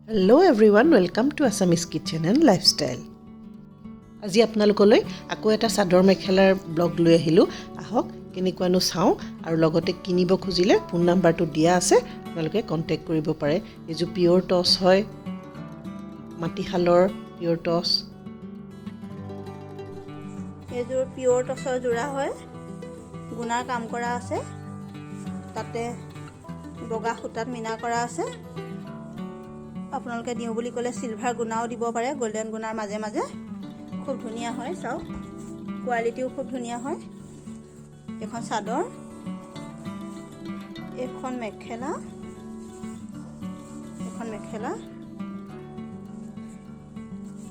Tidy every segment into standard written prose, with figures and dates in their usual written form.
Hello everyone, welcome to Assamese Kitchen and Lifestyle. আজি আপোনালোকলৈ আকৌ এটা চাদৰ মেখেলাৰ ব্লগ লৈ আহিলো। আহক কেনেকুৱানো চাও আৰু লগতে কিনিব খুজিলে ফোন নাম্বাৰটো দিয়া আছে, আপোনালোকে কন্টাক্ট কৰিব পাৰে। এইটো পিওৰ টছ হয়, মাটিশালৰ পিওৰ টছ। এইযোৰ পিওৰ টছৰ যোৰা হয়, গুণাৰ কাম কৰা আছে, তাতে বগা সূতাত মিনা কৰা আছে। আপোনালোকে দিওঁ বুলি ক'লে সিলভাৰ গুণাও দিব পাৰে, গোল্ডেন গুণাৰ মাজে মাজে। খুব ধুনীয়া হয়, চাওক কোৱালিটিও খুব ধুনীয়া হয়। এখন চাদৰ, এখন মেখেলা,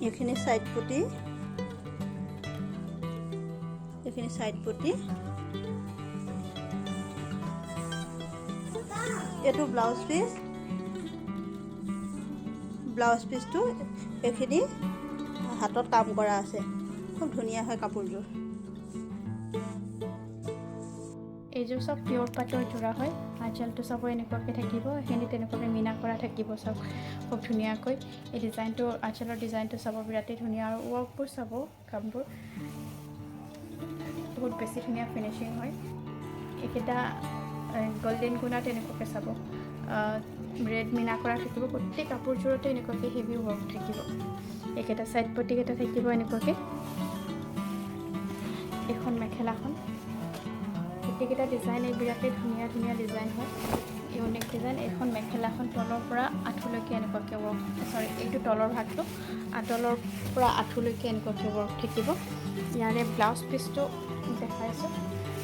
এইখিনি সাইড পটি, এইটো ব্লাউজ পিচটো এইখিনি হাতত কাম কৰা আছে, খুব ধুনীয়া হয় কাপোৰযোৰ। এইযোৰ সব পিওৰ পাটৰ যোৰা হয়। আঁচলটো সবৰ এনেকুৱাকৈ থাকিব, এইখিনি তেনেকুৱাকৈ মিনা কৰা থাকিব, সব খুব ধুনীয়াকৈ। এই ডিজাইনটো, আঁচলৰ ডিজাইনটো চাব বিৰাটেই ধুনীয়া, আৰু ৱৰ্কবোৰ চাব, কামবোৰ বহুত বেছি ধুনীয়া ফিনিচিং হয়। এইকেইটা গল্ডেন গুণাত এনেকুৱাকৈ চাব, ৰেড মিনা কৰা থাকিব, গোটেই কাপোৰযোৰতে এনেকুৱাকৈ হেভি ৱৰ্ক থাকিব। এইকেইটা চাইড পটিকেইটা থাকিব এনেকুৱাকৈ। এইখন মেখেলাখন, গোটেইকেইটা ডিজাইন এই বিৰাটেই ধুনীয়া ধুনীয়া ডিজাইন হয়, ইউনিক ডিজাইন। এইখন মেখেলাখন তলৰ পৰা আঁঠুলৈকে এনেকুৱাকৈ ৱৰ্ক, এইটো তলৰ ভাগটো, তলৰ পৰা আঁঠুলৈকে এনেকুৱাকৈ ৱৰ্ক থাকিব। ইয়াৰে ব্লাউজ পিচটো দেখাইছোঁ,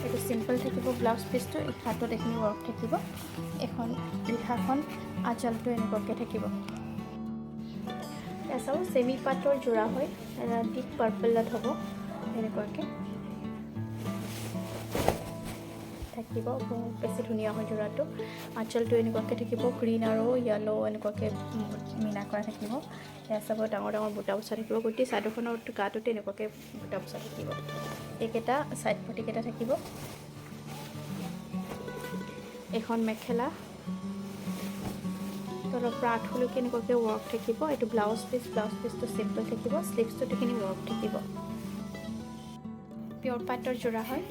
এইটো চিম্পল থাকিব ব্লাউজ পিচটো, এই হাতত এইখিনি ৱৰ্ক থাকিব। এখন ৰিহাখন, আঁচলটো এনেকুৱাকৈ থাকিব। চাব চেমি পাটৰ যোৰা হয়, ডিপ পাৰ্পলত হ'ব এনেকুৱাকৈ থাকিব, বহুত বেছি ধুনীয়া হয় যোৰাটো। আঁচলটো এনেকুৱাকৈ থাকিব, গ্ৰীণ আৰু য়েলো এনেকুৱাকৈ মিনা কৰা থাকিব। সেয়া চাব ডাঙৰ ডাঙৰ বুটা বচা থাকিব, গোটেই চাদৰখনৰ গাটোতে এনেকুৱাকৈ বুটা বচা থাকিব। এইকেইটা চাইড পটিকেইটা থাকিব। এখন মেখেলা, তলৰ পৰা আঁঠুলৈকে এনেকুৱাকৈ ৱৰ্ক থাকিব। এইটো ব্লাউজ পিচটো চিম্পল থাকিব, স্লিভছটোত এইখিনি ৱৰ্ক থাকিব। পিয়ৰ পাটৰ যোৰা হয়,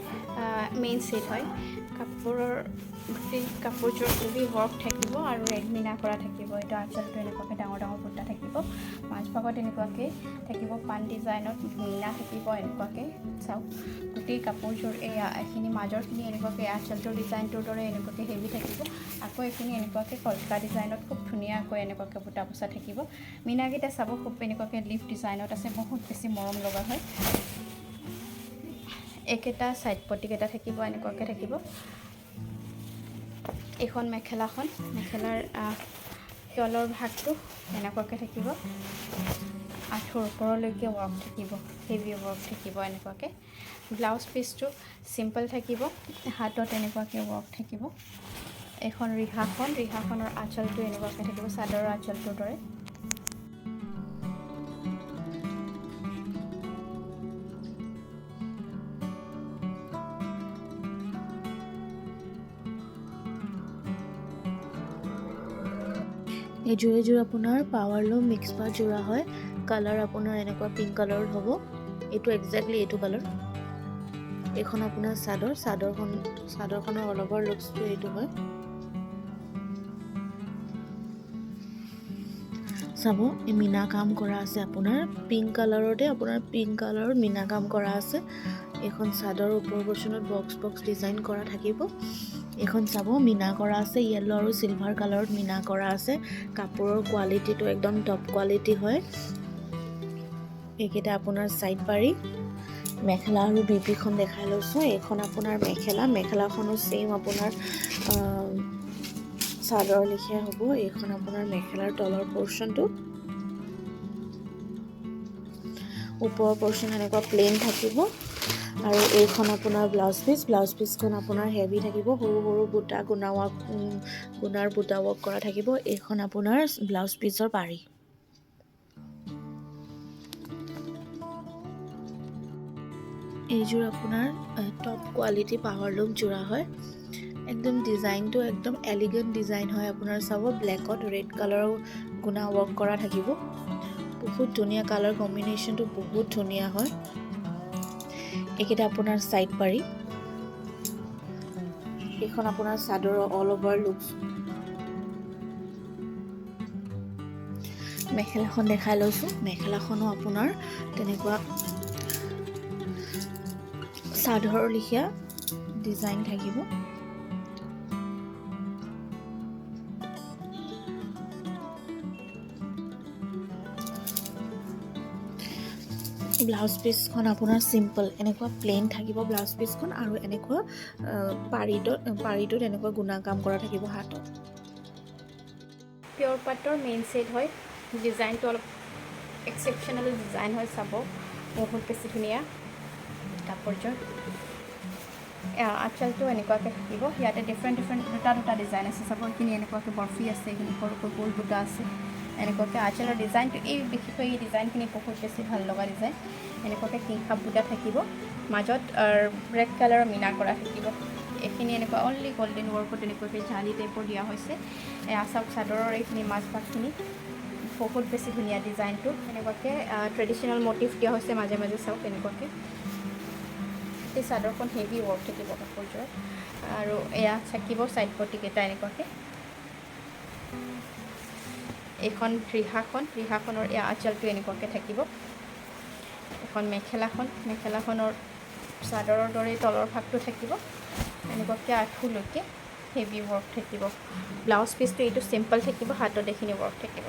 মেইন ছেট হয়। কাপোৰৰ গোটেই কাপোৰযোৰ হেভি ৱৰ্ক থাকিব আৰু ৰেড মিনা কৰা থাকিব। এইটো আঁচলটো এনেকুৱাকৈ ডাঙৰ ডাঙৰ বুটা থাকিব, মাজভাগত এনেকুৱাকৈ থাকিব পান ডিজাইনত মিনা থাকিব এনেকুৱাকৈ। চাওক গোটেই কাপোৰযোৰ এইখিনি মাজৰখিনি এনেকুৱাকৈ আঁচলটোৰ ডিজাইনটোৰ দৰে এনেকুৱাকৈ হেভি থাকিব। আকৌ এইখিনি এনেকুৱাকৈ কলকা ডিজাইনত খুব ধুনীয়াকৈ এনেকুৱাকৈ বুটা বচা থাকিব। মিনাকেইটা চাব খুব এনেকুৱাকৈ লিফ ডিজাইনত আছে, বহুত বেছি মৰম লগা হয়। এইকেইটা চাইড পটিকেইটা থাকিব এনেকুৱাকৈ থাকিব। এইখন মেখেলাখন, মেখেলাৰ তলৰ ভাগটো এনেকুৱাকৈ থাকিব, আঁঠুৰ ওপৰলৈকে ৱৰ্ক থাকিব, হেভি ৱৰ্ক থাকিব এনেকুৱাকৈ। ব্লাউজ পিচটো চিম্পল থাকিব, হাতত এনেকুৱাকৈ ৱৰ্ক থাকিব। এইখন ৰিহাখনৰ আঁচলটো এনেকুৱাকৈ থাকিব, চাদৰৰ আঁচলটোৰ দৰে। এইযোৰ আপোনাৰ পাৱাৰলুম মিক্স পাট যোৰা হয়। কালাৰ আপোনাৰ এনেকুৱা পিংক কালাৰত হ'ব, এইটো একজেক্টলি এইটো কালাৰ। এইখন আপোনাৰ চাদৰখনৰ অল অভাৰ লুকছটো এইটো হয়। চাব এই মিনা কাম কৰা আছে, আপোনাৰ পিংক কালাৰত মিনা কাম কৰা আছে। এইখন চাদৰৰ ওপৰ পৰ্চনত বক্স ডিজাইন কৰা থাকিব। এইখন চাব মিনা কৰা আছে, য়েলো আৰু চিলভাৰ কালাৰত মিনা কৰা আছে। কাপোৰৰ কোৱালিটিটো একদম টপ কোৱালিটি হয়। এইকেইটা আপোনাৰ চাইড পাৰি। মেখেলা আৰু বিপিখন দেখাই লৈছোঁ। এইখন আপোনাৰ মেখেলাখনো ছেইম আপোনাৰ চাদৰ লেখীয়া হ'ব। এইখন আপোনাৰ মেখেলাৰ তলৰ পৰ্চনটো, ওপৰৰ পৰ্চন এনেকুৱা প্লেইন থাকিব। আৰু এইখন আপোনাৰ ব্লাউজ পিচখন আপোনাৰ হেভি থাকিব, সৰু সৰু গুণাৰ বুটা ৱৰ্ক কৰা থাকিব। এইখন আপোনাৰ ব্লাউজ পিচৰ পাৰি। এইযোৰ আপোনাৰ টপ কোৱালিটি পাৱাৰলুম যোৰা হয়। একদম ডিজাইনটো একদম এলিগেণ্ট ডিজাইন হয়। আপোনাৰ চাব ব্লেকত ৰেড কালাৰৰ গুণা ৱৰ্ক কৰা থাকিব। বহুত ধুনীয়া কালাৰ কম্বিনেশ্যনটো বহুত ধুনীয়া হয়। এইকেইটা আপোনাৰ ছাইড পাৰি। এইখন আপোনাৰ চাদৰৰ অল অভাৰ লুকছ। মেখেলাখন দেখাই লৈছোঁ। মেখেলাখনো আপোনাৰ তেনেকুৱা চাদৰৰ লিখীয়া ডিজাইন থাকিব। ব্লাউজ পিচখন আপোনাৰ চিম্পল এনেকুৱা প্লেইন থাকিব ব্লাউজ পিচখন, আৰু এনেকুৱা পাৰিটোত এনেকুৱা গুণা কাম কৰা থাকিব হাতত। পিয়ৰ পাটৰ মেইন ছেট হয়। ডিজাইনটো অলপ এক্সেপশ্যনেল ডিজাইন হয়, চাব বহুত বেছি ধুনীয়া কাপোৰযোৰ। আঁচলটো এনেকুৱাকৈ থাকিব। ইয়াতে ডিফাৰেণ্ট দুটা ডিজাইন আছে। চাব এইখিনি এনেকুৱাকৈ বৰফি আছে, এইখিনি সৰুকৈ গোল বুটা আছে। এনেকুৱাকৈ আঁচলৰ ডিজাইনটো বিশেষকৈ এই ডিজাইনখিনি বহুত বেছি ভাল লগা ডিজাইন। এনেকুৱাকৈ কিংখাপ বুটা থাকিব, মাজত ৰেড কালাৰৰ মীনা কৰা থাকিব। এইখিনি এনেকুৱা অনলি গল্ডেন ৱৰ্কত এনেকুৱাকৈ জালি টাইপৰ দিয়া হৈছে। চাওক চাদৰৰ এইখিনি মাজভাগখিনি বহুত বেছি ধুনীয়া ডিজাইনটো। এনেকুৱাকৈ ট্ৰেডিশ্যনেল মটিভ দিয়া হৈছে মাজে মাজে। চাওক এনেকুৱাকৈ এই চাদৰখন হেভি ৱৰ্ক থাকিব কাপোৰযোৰত। আৰু এয়া থাকিব ছাইড পটিকেইটা এনেকুৱাকৈ। এইখন ৰিহাখনৰ এয়া আঁচলটো এনেকুৱাকৈ থাকিব। এখন মেখেলাখনৰ চাদৰৰ দৰে তলৰ ভাগটো থাকিব এনেকুৱাকৈ আঁঠুলৈকে হেভি ৱৰ্ক থাকিব। ব্লাউজ পিচটো এইটো চিম্পল থাকিব, হাতত এইখিনি ৱৰ্ক থাকিব।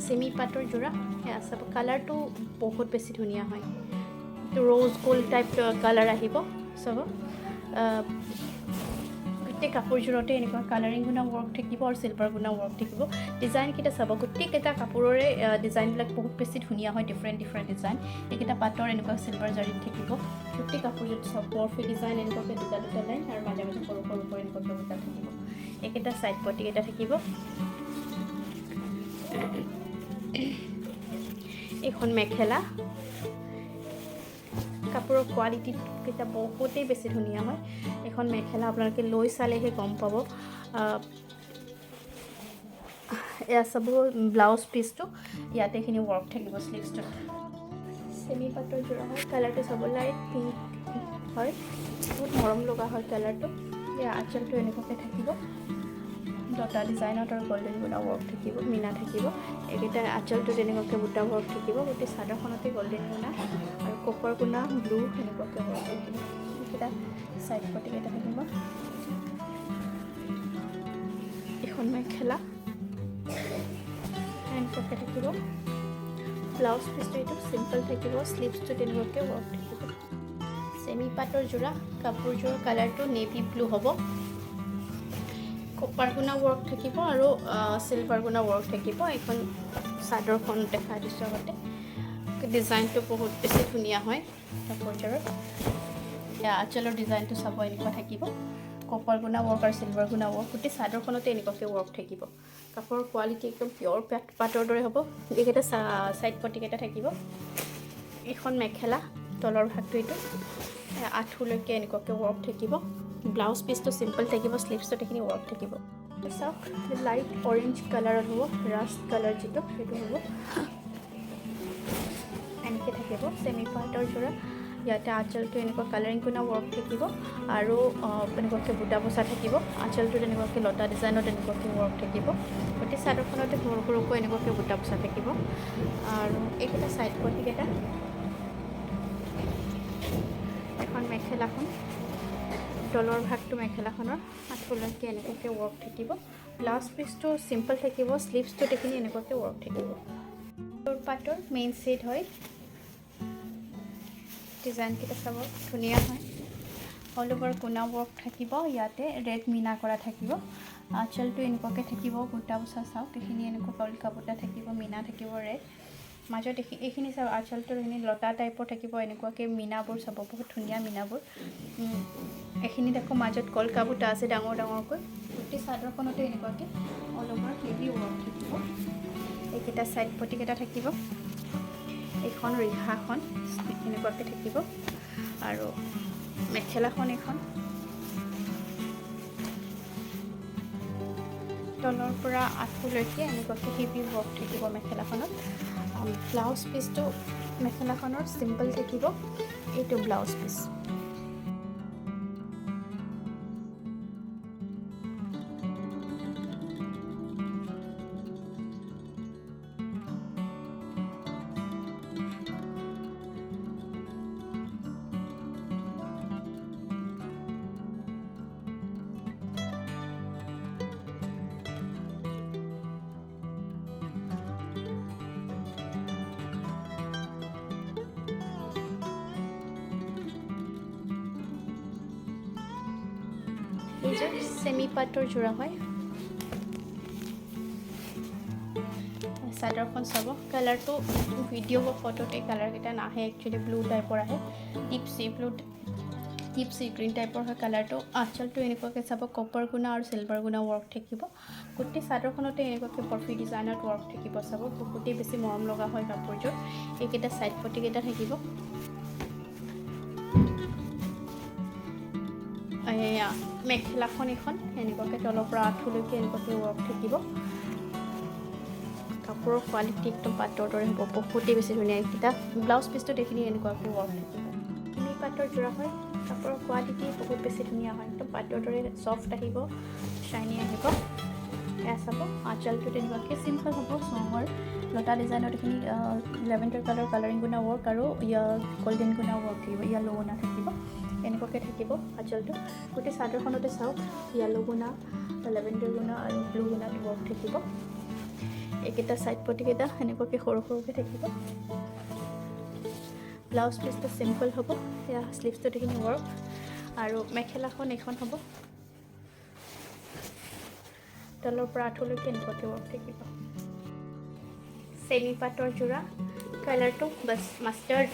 চেমি পাটৰ যোৰা সেয়া চাব, কালাৰটো বহুত বেছি ধুনীয়া হয়। ৰ'জ গোল্ড টাইপ কালাৰ আহিব চাব। গোটেই কাপোৰযোৰতে এনেকুৱা কালাৰিং গুণা ৱৰ্ক থাকিব আৰু চিলভাৰ গুণা ৱৰ্ক থাকিব। ডিজাইনকেইটা চাব, গোটেইকেইটা কাপোৰৰে ডিজাইনবিলাক বহুত বেছি ধুনীয়া হয়। Different design. এইকেইটা পাটৰ এনেকুৱা চিলভাৰ জাৰিত থাকিব। গোটেই কাপোৰযোৰত চব বৰফি ডিজাইন এনেকুৱাকৈ দুটা লাইন আৰু মাজে মাজে সৰু এনেকুৱাকৈ বুটা থাকিব। এইকেইটা ছাইড পটিকেইটা থাকিব। এইখন মেখেলা, কাপোৰৰ কোৱালিটিকেইটা বহুতেই বেছি ধুনীয়া হয়। এখন মেখেলা আপোনালোকে লৈ চালেহে গম পাব। এয়া চাব ব্লাউজ পিচটো, ইয়াতে এইখিনি ৱৰ্ক থাকিব স্লিভছটোত। চেমি পাটৰ যোৰা হয়, কালাৰটো চাব লাইট পিংক হয়, বহুত মৰম লগা হয় কালাৰটো। এয়া আঁচলটো এনেকুৱাকৈ থাকিব, লতা ডিজাইনত আৰু গল্ডেন গুণা ৱৰ্ক থাকিব, মীনা থাকিব। এইকেইটা আঁচলটোত এনেকুৱাকৈ বুটা ৱৰ্ক থাকিব। গোটেই চাদৰখনতে গল্ডেন গুণা আৰু কপাৰ গুণা ব্লু এনেকুৱাকৈ ৱৰ্ক থাকিব। এইকেইটা ছাইড পটিকেইটা থাকিব। এখন মেখেলা এনেকুৱাকৈ থাকিব। ব্লাউজ পিচটো এইটো চিম্পল থাকিব, স্লিভছটো তেনেকুৱাকৈ ৱৰ্ক থাকিব। চেমি পাটৰ যোৰা, কাপোৰযোৰৰ কালাৰটো নেভি ব্লু হ'ব। কপাৰ গুণা ৱৰ্ক থাকিব আৰু চিলভাৰ গুণা ৱৰ্ক থাকিব। এইখন চাদৰখন দেখাই দিছোঁ আগতে। ডিজাইনটো বহুত বেছি ধুনীয়া হয় কাপোৰযোৰত। আঁচলৰ ডিজাইনটো চাব এনেকুৱা থাকিব, কপাৰ গুণা ৱৰ্ক আৰু চিলভাৰ গুণা ৱৰ্ক। গোটেই চাদৰখনতে এনেকুৱাকৈ ৱৰ্ক থাকিব। কাপোৰৰ কোৱালিটি একদম পিয়ৰ পাটৰ দৰে হ'ব। এইকেইটা ছাইড পটিকেইটা থাকিব। এইখন মেখেলা, তলৰ ভাগটো এইটো আঁঠুলৈকে এনেকুৱাকৈ ৱৰ্ক থাকিব। ব্লাউজ পিচটো চিম্পল থাকিব, স্লিভছটো এইখিনি ৱৰ্ক থাকিব। চাওক লাইট অৰেঞ্জ কালাৰত হ'ব, ৰাষ্ট কালাৰ যিটো সেইটো হ'ব। এনেকৈ থাকিব চেমি পাটৰ যোৰা। ইয়াতে আঁচলটো এনেকুৱা কালাৰিং গুণা ৱৰ্ক থাকিব আৰু এনেকুৱাকৈ বুটা বচা থাকিব। আঁচলটোত এনেকুৱাকৈ লতা ডিজাইনত এনেকুৱাকৈ ৱৰ্ক থাকিব। গোটেই চাদৰখনতে সৰুকৈ এনেকুৱাকৈ বুটা বচা থাকিব। আৰু এইকেইটা ছাইড পটিকেইটা। এখন মেখেলাখন, তলৰ ভাগটো মেখেলাখনৰ আঁঠুলৈকে এনেকুৱাকৈ ৱৰ্ক থাকিব। ব্লাউজ পিচটো চিম্পল থাকিব, স্লিভছটোত এইখিনি এনেকুৱাকৈ ৱৰ্ক থাকিব। পাটৰ মেইন ছেট হয় ডিজাইনকেইটা চাব ধুনীয়া হয় অল অভাৰ কোনা ৱৰ্ক থাকিব ইয়াতে ৰেড মিনা কৰা থাকিব আঁচলটো এনেকুৱাকৈ থাকিব বুটা বচা চাওক এইখিনি এনেকুৱা কলকা বুটা থাকিব মিনা থাকিব ৰেড মাজত এইখিনি চাব আঁচলটোৰ এইখিনি লতা টাইপৰ থাকিব এনেকুৱাকৈ মিনাবোৰ চাব বহুত ধুনীয়া মিনাবোৰ এইখিনিত আকৌ মাজত কলকা বুটা আছে ডাঙৰ ডাঙৰকৈ গোটেই চাদৰখনতে এনেকুৱাকৈ অল অভাৰ হেভি ৱৰ্ক থাকিব এইকেইটা ছাইড পটিকেইটা থাকিব এইখন ৰিহাখন এনেকুৱাকৈ থাকিব আৰু মেখেলাখন এখন তলৰ পৰা আঁঠুলৈকে এনেকুৱাকৈ হেভি ৱৰ্ক থাকিব মেখেলাখনত ব্লাউজ পিচটো মেখেলাখনৰ চিম্পল থাকিব এইটো ব্লাউজ পিচ এইযোৰ চেমি পাটৰ যোৰা হয় চাদৰখন চাব কালাৰটো ভিডিঅ' বা ফটোতে কালাৰকেইটা নাহে একচুৱেলি ব্লু টাইপৰ আহে ডিপ চি গ্ৰীণ টাইপৰ হয় কালাৰটো আঁচলটো এনেকুৱাকৈ চাব কপাৰ গুণা আৰু চিলভাৰ গুণা ৱৰ্ক থাকিব গোটেই চাদৰখনতে এনেকুৱাকৈ বৰফি ডিজাইনত ৱৰ্ক থাকিব চাব বহুতেই বেছি মৰম লগা হয় কাপোৰযোৰ এইকেইটা ছাইড পটিকেইটা থাকিব মেখেলাখন এখন এনেকুৱাকৈ তলৰ পৰা আঁঠুলৈকে এনেকুৱাকৈ ৱৰ্ক থাকিব কাপোৰৰ কোৱালিটি একদম পাটৰ দৰে হ'ব বহুতেই বেছি ধুনীয়া এইকেইটা ব্লাউজ পিচটোত এইখিনি এনেকুৱাকৈ ৱৰ্ক থাকিব চেমি পাটৰ যোৰা হয় কাপোৰৰ কোৱালিটি বহুত বেছি ধুনীয়া হয় একদম পাটৰ দৰে চফ্ট আহিব শ্বাইনি আহিব এয়া চাব আঁচলটো তেনেকুৱাকৈ চিম্পল হ'ব চমৰ লতা ডিজাইনত এইখিনি লেভেণ্ডাৰ কালাৰিং গুণা ৱৰ্ক আৰু গল্ডেন গুণা ৱৰ্ক থাকিব য়েল্লো গুণা থাকিব এনেকুৱাকৈ থাকিব আঁচলটো গোটেই চাদৰখনতে চাওক য়েল্লো গুণা লেভেণ্ডাৰ গুণা আৰু ব্লু গুণাত ৱৰ্ক থাকিব এইকেইটা ছাইড পটিকেইটা এনেকুৱাকৈ সৰু সৰুকৈ থাকিব ব্লাউজ পিচটো চিম্পল হ'ব সেয়া শ্লিভছটোত এইখিনি ৱৰ্ক আৰু মেখেলাখন এইখন হ'ব তলৰ পৰা আঁঠুলৈকে এনেকুৱাকৈ ৱৰ্ক থাকিব চেমি পাটৰ যোৰা কালাৰটো বাছ মাষ্টাৰ্ড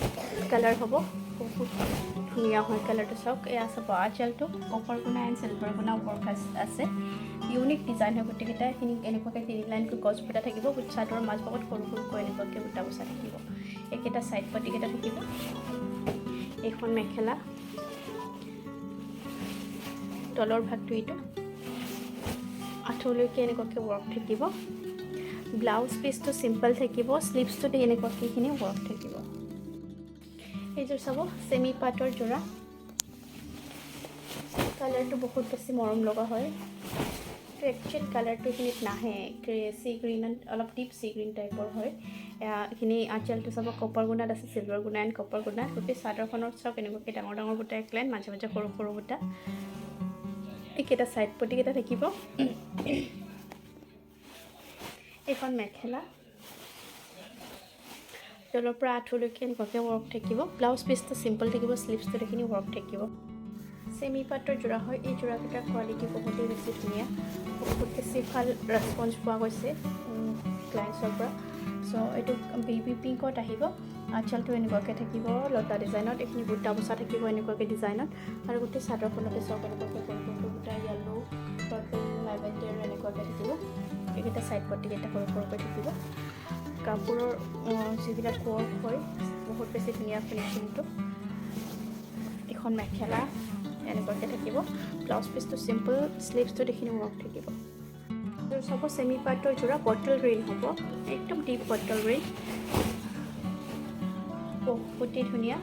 কালাৰ হ'ব বহুত ধুনীয়া হয় কালাৰটো চাওক এয়া চাব আঁচলটো কপাৰ গুণা এণ্ড চিলভাৰ গুণা ৱৰ্ক আছে ইউনিক ডিজাইন হয় গোটেইকেইটা এইখিনি এনেকুৱাকৈ 3 লাইনকৈ গছ বুটা থাকিব চাদৰৰ মাজভাগত সৰু সৰুকৈ এনেকুৱাকৈ বুটা বচা থাকিব এইকেইটা ছাইড পটিকেইটা থাকিব এইখন মেখেলা তলৰ ভাগটো এইটো আঁঠুলৈকে এনেকুৱাকৈ ৱৰ্ক থাকিব ব্লাউজ পিচটো চিম্পল থাকিব শ্লিভছটোতে এনেকুৱাকৈ এইখিনি ৱৰ্ক থাকিব এইযোৰ চাব চেমি পাটৰ যোৰা কালাৰটো বহুত বেছি মৰম লগা হয় একচুৱেল কালাৰটো এইখিনিত নাহে চি গ্ৰীণ অলপ ডিপ চি গ্ৰীণ টাইপৰ হয় এইখিনি আঁচলটো চাব কপাৰ গুণাত আছে চিলভাৰ গুণা এণ্ড কপাৰ গুণাত গোটেই চাদৰখনত চাওক এনেকুৱাকৈ ডাঙৰ ডাঙৰ বুটা এক লাইন মাজে মাজে সৰু সৰু বুটা এইকেইটা ছাইড পটিকেইটা থাকিব এইখন মেখেলা তলৰ পৰা আঁঠুলৈকে এনেকুৱাকৈ ৱৰ্ক থাকিব ব্লাউজ পিচটো চিম্পল থাকিব শ্লিভছটোত এইখিনি ৱৰ্ক থাকিব চেমি পাটৰ যোৰা হয় এই যোৰাকেইটাৰ কোৱালিটি বহুতেই বেছি ধুনীয়া বহুত বেছি ভাল ৰেচপঞ্চ পোৱা গৈছে ক্লায়েণ্টছৰ পৰা চ' এইটো বেবী পিংকত আহিব আঁচলটো এনেকুৱাকৈ থাকিব লতা ডিজাইনত এইখিনি বুটা বচা থাকিব এনেকুৱাকৈ ডিজাইনত আৰু গোটেই চাদৰখনতে চব এনেকুৱাকৈ সৰু সৰু বুটা য়েল্লো পাৰ্পল লেভেণ্ডাৰ এনেকুৱাকৈ থাকিব এইকেইটা ছাইড পটিকেইটা সৰু সৰুকৈ থাকিব কাপোৰৰ যিবিলাক ৱৰ্ক হয় বহুত বেছি ধুনীয়া ফিনিচিংটো এখন মেখেলা এনেকুৱাকৈ থাকিব ব্লাউজ পিচটো চিম্পল শ্লিভছটোত এইখিনি ৱৰ্ক থাকিব চাব চেমি পাটৰ যোৰা বটল গ্ৰীণ হ'ব একদম ডিপ বটল গ্ৰীণ বহুতেই ধুনীয়া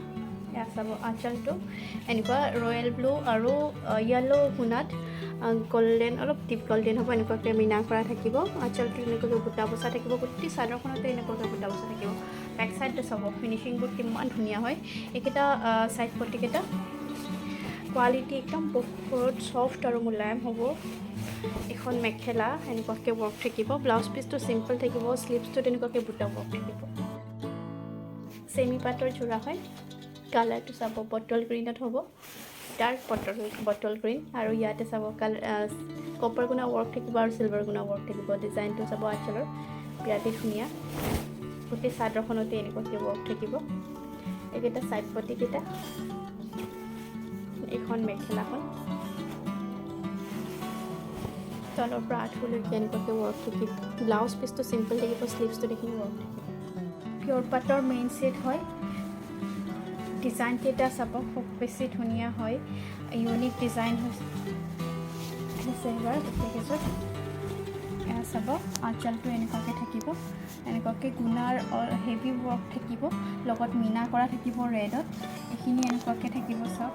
এয়া চাব আঁচলটো এনেকুৱা ৰয়েল ব্লু আৰু য়েল্লো গুণাত গল্ডেন অলপ ডিপ গল্ডেন হ'ব এনেকুৱাকৈ মিনা কৰা থাকিব আঁচলটো এনেকুৱাকৈ বুটা বচা থাকিব গোটেই চাদৰখনতে এনেকুৱাকৈ বুটা বচা থাকিব বেক চাইডটো চাব ফিনিচিংবোৰ কিমান ধুনীয়া হয় এইকেইটা ছাইড পটিকেইটা কোৱালিটি একদম বহুত চফ্ট আৰু মুলায়ম হ'ব এখন মেখেলা এনেকুৱাকৈ ৱৰ্ক থাকিব ব্লাউজ পিচটো চিম্পল থাকিব শ্লিভছটোত এনেকুৱাকৈ বুটা ৱৰ্ক থাকিব চেমি পাটৰ যোৰা হয়। কালাৰটো চাব বটল গ্ৰীণত হ'ব, ডাৰ্ক বটল গ্ৰীণ, আৰু ইয়াতে চাব কপাৰ গুণা ৱৰ্ক থাকিব আৰু চিলভাৰ গুণা ৱৰ্ক থাকিব। ডিজাইনটো চাব আঁচলৰ বিৰাটেই ধুনীয়া। গোটেই চাদৰখনতে এনেকুৱাকৈ ৱৰ্ক থাকিব। এইকেইটা ছাইড পটিকেইটা, এইখন মেখেলাখন তলৰ পৰা আঁঠুলৈকে এনেকুৱাকৈ ৱৰ্ক থাকিব। ব্লাউজ পিচটো চিম্পল থাকিব, স্লিভছটো দেখি ৱৰ্ক থাকিব। পিয়ৰ পাটৰ মেইন ছেট হয়। ডিজাইনকেইটা চাব খুব বেছি ধুনীয়া হয়, ইউনিক ডিজাইন হৈছে এবাৰ গোটেইকেইযোৰ। এয়া চাব আঁচলটো এনেকুৱাকৈ থাকিব, এনেকুৱাকৈ গুণাৰ হেভি ৱৰ্ক থাকিব, লগত মীনা কৰা থাকিব ৰেডত। এইখিনি এনেকুৱাকৈ থাকিব চব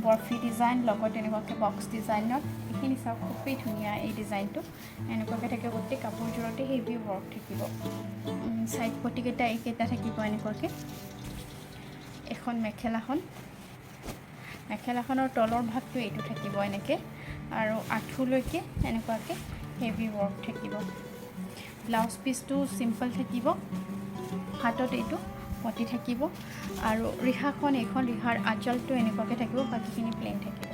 বৰফি ডিজাইন, লগত এনেকুৱাকৈ বক্স ডিজাইনত। এইখিনি চাওক খুবেই ধুনীয়া এই ডিজাইনটো, এনেকুৱাকৈ থাকে। গোটেই কাপোৰযোৰতে হেভি ৱৰ্ক থাকিব। ছাইড পটিকেইটা এইকেইটা থাকিব এনেকুৱাকৈ। এখন মেখেলাখনৰ তলৰ ভাগটো এইটো থাকিব এনেকৈ, আৰু আঁঠুলৈকে এনেকুৱাকৈ হেভি ৱৰ্ক থাকিব। ব্লাউজ পিচটো চিম্পল থাকিব, হাতত এইটো পটি থাকিব, আৰু ৰিহাখন এইখন ৰিহাৰ আঁচলটো এনেকুৱাকৈ থাকিব, বাকীখিনি প্লেইন থাকিব।